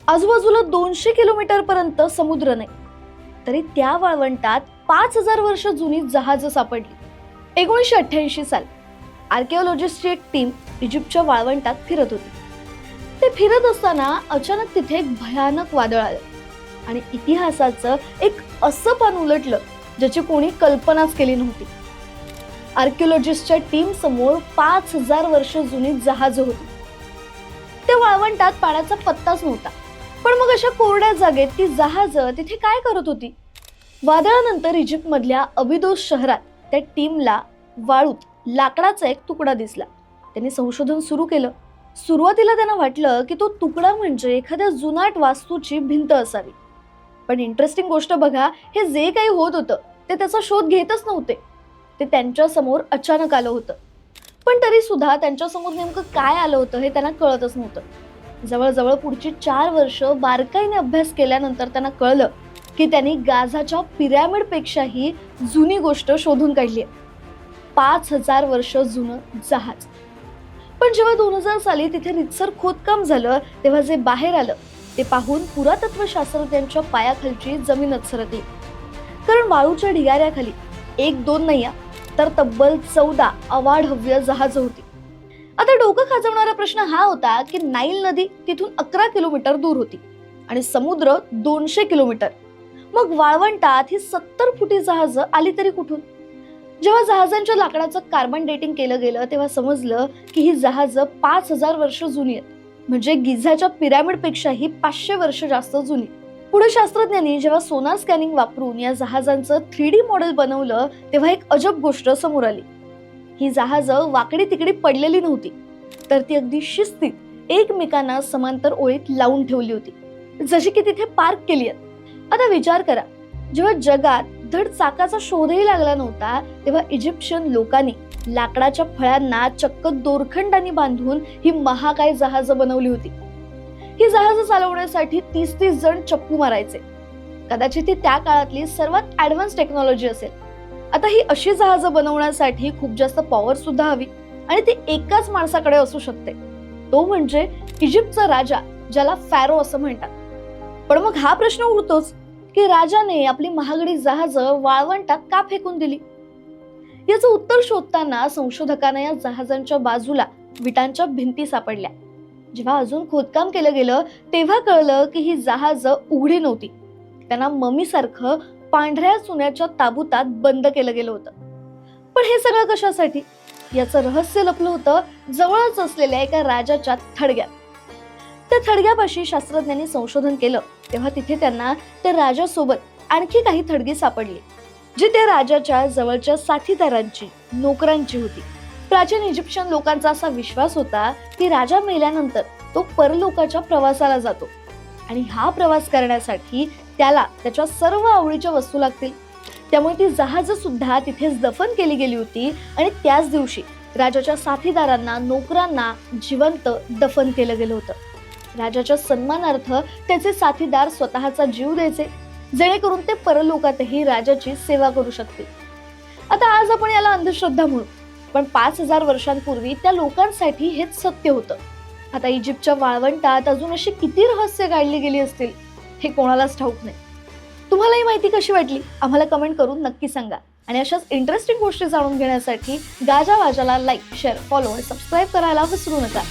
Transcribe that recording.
आजूबाजूला 200 किलोमीटर पर्यंत समुद्र नाही, तरी त्या वाळवंटात 5000 वर्ष जुनी जहाज सापडली। 1988 साल आर्किओलॉजिस्टची एक टीम इजिप्तच्या वाळवंटात फिरत होती। ते फिरत असताना अचानक तिथे एक भयानक वादळ आलं आणि इतिहासाचं एक असं पान उलटलं ज्याची कोणी कल्पनाच केली नव्हती। आर्किओलॉजिस्टच्या टीम समोर 5000 वर्ष जुनी जहाज होती। त्या वाळवंटात पाण्याचा पत्ताच नव्हता, पण मग अशा कोरड्या जागेत ती जहाज तिथे काय करत होती? वादळानंतर इजिप्तमधल्या अबिदोस शहरात त्या टीमला वाळूत लाकडाचा एक तुकडा दिसला। त्यांनी संशोधन सुरू केलं। सुरुवातीला त्यांना वाटलं की तो तुकडा म्हणजे एखाद्या जुनाट वास्तूची भिंत असावी, पण इंटरेस्टिंग गोष्ट बघा, हे जे काही होत होतं ते त्याचा शोध घेतच नव्हते। ते त्यांच्या समोर अचानक आलं होतं, पण तरी सुद्धा त्यांच्या समोर नेमकं काय आलं होतं हे त्यांना कळतच नव्हतं। जवळजवळ पुढची 4 वर्ष बारकाईने अभ्यास केल्यानंतर त्यांना कळलं की त्यांनी गाझाच्या पिरॅमिड पेक्षाही जुनी गोष्ट शोधून काढली आहे। 5000 वर्ष जुनं जहाज। पण जेव्हा 2000 साली तिथे रितसर खोदकाम झालं तेव्हा जे बाहेर आलं ते पाहून पुरातत्व शास्त्रज्ञांच्या पायाखालची जमीनच सरकली। कारण वाळूच्या ढिगाऱ्याखाली 1-2 नाही तर तब्बल 14 अवाढव्य जहाज होती। आता डोकं खाजवणारा प्रश्न हा होता की नाईल नदी तिथून 11 किलोमीटर दूर होती आणि समुद्र 200 किलोमीटर। मग वाळवंटात ही 70 फुटी जहाज आली तरी कुठून? जेव्हा जहाजांच्या लाकडाचं कार्बन डेटिंग केलं गेलं तेव्हा समजलं की ही जहाज 5000 वर्ष जुनी आहेत, म्हणजे गिझाच्या पिरॅमिड पेक्षाही 500 वर्ष जास्त जुनी। पुढे शास्त्रज्ञांनी जेव्हा सोनार स्कॅनिंग वापरून या जहाजांचं 3D मॉडेल बनवलं तेव्हा एक अजब गोष्ट समोर आली। ही जहाज वाकडी तिकडी पडलेली नव्हती, तर ती अगदी शिस्तीत एकमेकांना समांतर ओळीत लावून ठेवली होती, जशी की तिथे पार्क केली आहेत। आता विचार करा, जेव्हा जगात धड चाकाचा शोधही लागला नव्हता तेव्हा इजिप्शियन लोकांनी लाकडाच्या फळ्यांना चक्क दोरखंडांनी बांधून ही महाकाय जहाज बनवली होती। ही जहाज चालवण्यासाठी 30-30 जण चप्पू मारायचे। कदाचित ती त्या काळातली सर्वात ऍडव्हान्स टेक्नॉलॉजी असेल। आता ही अशी जहाज बनवण्यासाठी खूप जास्त पॉवर सुद्धा हवी आणि ती एकाच माणसाकडे असू शकते, तो म्हणजे इजिप्तचा राजा, ज्याला फॅरो असं म्हणतात। पण मग हा प्रश्न उरतोच की राजाने आपली महागडी जहाज वाळवंटात का फेकून दिली? याचं उत्तर शोधताना संशोधकांना या जहाजांच्या बाजूला विटांच्या भिंती सापडल्या। जेव्हा अजून खोदकाम केलं गेलं तेव्हा कळलं की ही जहाज उघडी नव्हती, त्यांना ममीसारखं पांढऱ्या चुन्याच्या ताबुतात बंद केलं गेलं होतं। पण हे सगळं कशासाठी? याचं रहस्य लपलं होतं जवळच असलेल्या एका राजाच्या थडग्यात। त्या थडग्यापाशी शास्त्रज्ञांनी संशोधन केलं तेव्हा तिथे त्यांना त्या राजासोबत आणखी काही थडगी सापडली, जी त्या राजाच्या जवळच्या साथीदारांची, नोकरांची होती। प्राचीन इजिप्शियन लोकांचा असा विश्वास होता की राजा मेल्यानंतर तो परलोकाच्या प्रवासाला जातो आणि हा प्रवास करण्यासाठी त्याला त्याच्या सर्व आवडीच्या वस्तू लागतील। त्यामुळे ती जहाज सुद्धा तिथेच दफन केली गेली होती आणि त्याच दिवशी राजाच्या साथीदारांना, नोकरांना जिवंत दफन केलं गेलं होतं। राजाच्या सन्मानार्थ त्याचे साथीदार स्वतःचा जीव द्यायचे, जेणेकरून ते परलोकातही राजाची सेवा करू शकतील। आता आज आपण याला अंधश्रद्धा म्हणू, पण 5000 वर्षांपूर्वी त्या लोकांसाठी हेच सत्य होतं। आता इजिप्तच्या वाळवंटात अजून अशी किती रहस्य गाळली गेली असतील हे कोणालाच ठाऊक नाही। तुम्हाला ही माहिती कशी वाटली आम्हाला कमेंट करून नक्की सांगा आणि अशाच इंटरेस्टिंग गोष्टी जाणून घेण्यासाठी गाजावाजाला लाईक, शेअर, फॉलो आणि सबस्क्राईब करायला विसरू नका।